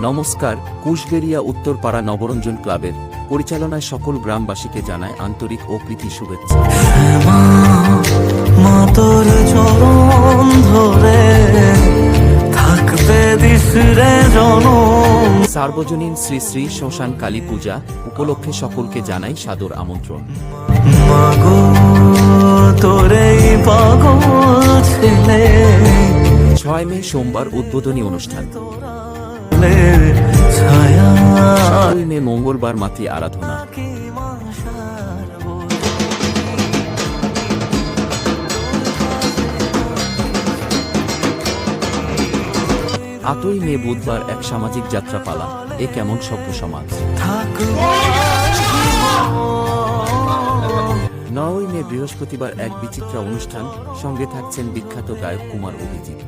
নমস্কার। কুশবেড়িয়া উত্তরপাড়া নবরঞ্জন ক্লাবের পরিচালনায় সকল গ্রামবাসীকে জানায় আন্তরিক ও প্রীতি শুভেচ্ছা। মা তোর চরণ ধরে থাকতে দিস রে জনম। সার্বজনীন শ্রী শ্রী শ্মশান কালী পূজা উপলক্ষে সকলকে জানাই সাদর আমন্ত্রণ। মাগো তোরে পাগল ছেলে 6 মে সোমবার উদ্বোধনী অনুষ্ঠান, ছায়া 7 মে মঙ্গলবার মাতৃ আরাধনা। 8 মে বুধবার এক সামাজিক যাত্রাপালা, এ কেমন সভ্য সমাজ। 9 মে বৃহস্পতিবার এক বিচিত্র অনুষ্ঠান, সঙ্গে থাকছেন বিখ্যাত গায়ক কুমার অভিজিৎ।